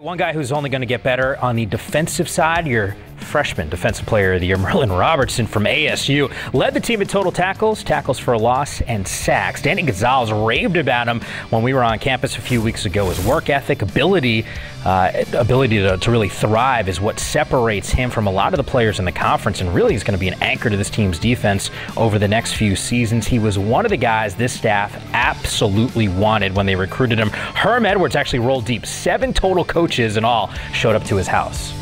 One guy who's only going to get better on the defensive side, your freshman defensive player of the year, Merlin Robertson from ASU, led the team in total tackles, tackles for a loss, and sacks. Danny Gonzalez raved about him when we were on campus a few weeks ago. His work ethic, ability to really thrive is what separates him from a lot of the players in the conference, and really is going to be an anchor to this team's defense over the next few seasons. He was one of the guys this staff absolutely wanted when they recruited him. Herm Edwards actually rolled deep. 7 total coaches in all showed up to his house.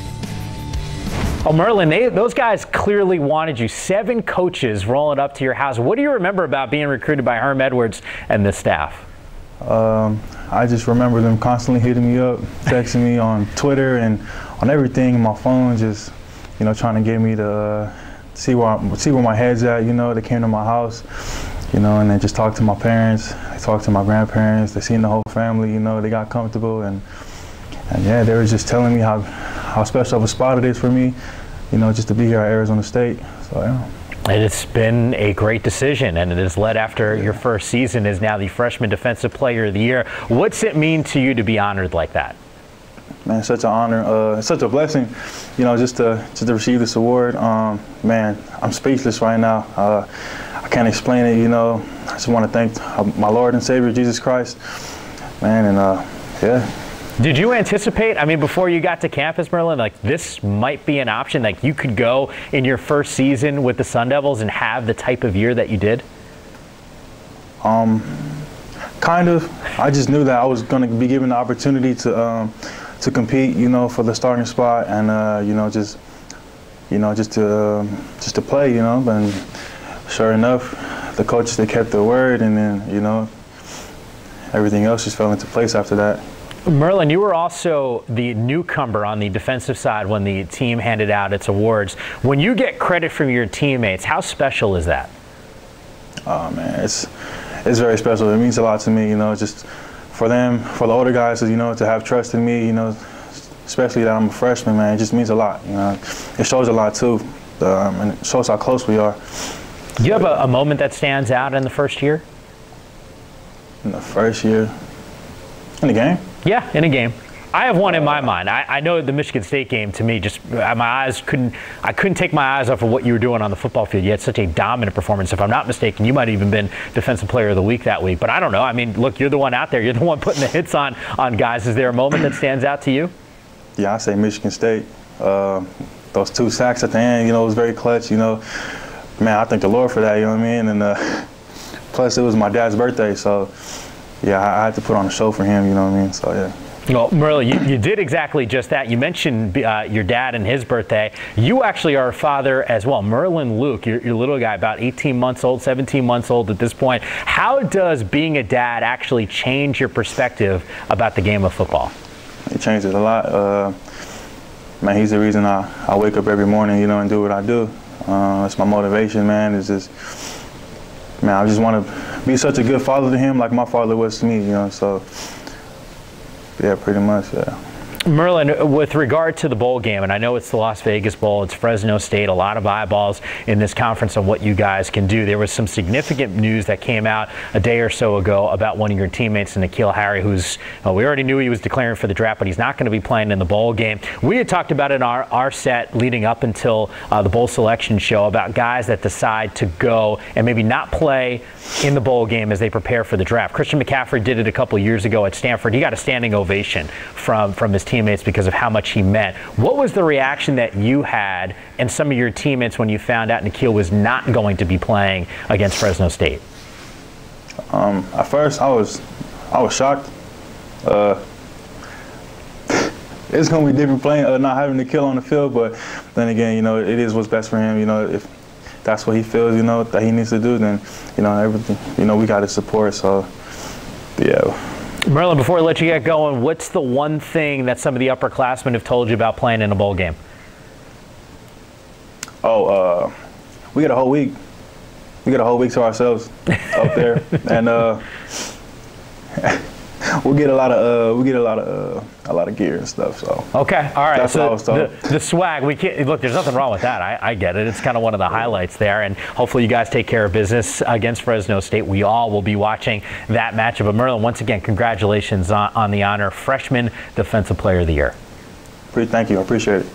Oh, Merlin, those guys clearly wanted you. 7 coaches rolling up to your house. What do you remember about being recruited by Herm Edwards and the staff? I just remember them constantly hitting me up, texting me on Twitter and on everything, my phone, just, trying to get me to see where my head's at. They came to my house, and they just talked to my parents. They talked to my grandparents. They seen the whole family. They got comfortable, and yeah, they were just telling me how special of a spot it is for me, just to be here at Arizona State. So yeah. It's been a great decision, and it has led after your first season as now the freshman defensive player of the year. What's it mean to you to be honored like that? Man, it's such an honor. It's such a blessing, just to receive this award. Man, I'm speechless right now. I can't explain it. I just want to thank my Lord and Savior Jesus Christ, man, and yeah. Did you anticipate, before you got to campus, Merlin, like this might be an option, like you could go in your first season with the Sun Devils and have the type of year that you did? Kind of. I just knew that I was going to be given the opportunity to compete, for the starting spot, and just to play, And sure enough, the coaches, they kept their word, and then everything else just fell into place after that. Merlin, you were also the newcomer on the defensive side when the team handed out its awards. When you get credit from your teammates, how special is that? Oh man, it's very special. It means a lot to me, just for them, for the older guys, to have trust in me, especially that I'm a freshman, man. It just means a lot. It shows a lot too, and it shows how close we are. Do you have a moment that stands out in the first year? In the first year? In the game? Yeah, in a game. I have one in my mind. I know the Michigan State game, to me, just I couldn't take my eyes off of what you were doing on the football field. You had such a dominant performance. If I'm not mistaken, you might have even been Defensive Player of the Week that week. But I don't know. Look, you're the one out there. You're the one putting the hits on guys. Is there a moment that stands out to you? Yeah, I say Michigan State. Those 2 sacks at the end, it was very clutch. Man, I thank the Lord for that. You know what I mean? And plus, it was my dad's birthday, so. Yeah, I had to put on a show for him, you know what I mean? So, yeah. Well, Merlin, you did exactly just that. You mentioned your dad and his birthday. You actually are a father as well. Merlin Luke, your little guy, about 18 months old, 17 months old at this point. How does being a dad actually change your perspective about the game of football? It changes a lot. Man, he's the reason I wake up every morning, and do what I do. That's my motivation, man. It's just, man, I just want to be such a good father to him like my father was to me, so yeah, pretty much, yeah. Merlin, with regard to the bowl game, and I know it's the Las Vegas Bowl, it's Fresno State, a lot of eyeballs in this conference on what you guys can do. There was some significant news that came out a day or so ago about one of your teammates, N'Keal Harry, who's, we already knew he was declaring for the draft, but he's not going to be playing in the bowl game. We had talked about it in our set leading up until the bowl selection show about guys that decide to go and maybe not play in the bowl game as they prepare for the draft. Christian McCaffrey did it a couple years ago at Stanford. He got a standing ovation from his teammates because of how much he meant. What was the reaction that you had and some of your teammates when you found out N'Keal was not going to be playing against Fresno State? At first, I was shocked. It's going to be different playing, not having N'Keal on the field, but then again, it is what's best for him. If that's what he feels, that he needs to do, then, everything, we got to support. So, yeah. Merlin, before I let you get going, what's the one thing that some of the upperclassmen have told you about playing in a bowl game? Oh, we got a whole week. We got a whole week to ourselves up there. And we'll get a lot of gear and stuff. So okay, all right. That's what I was told. The swag, we can't look. There's nothing wrong with that. I get it. It's kind of one of the highlights there, and hopefully you guys take care of business against Fresno State. We all will be watching that matchup. But Merlin, once again, congratulations on the honor, freshman defensive player of the year. Thank you. I appreciate it.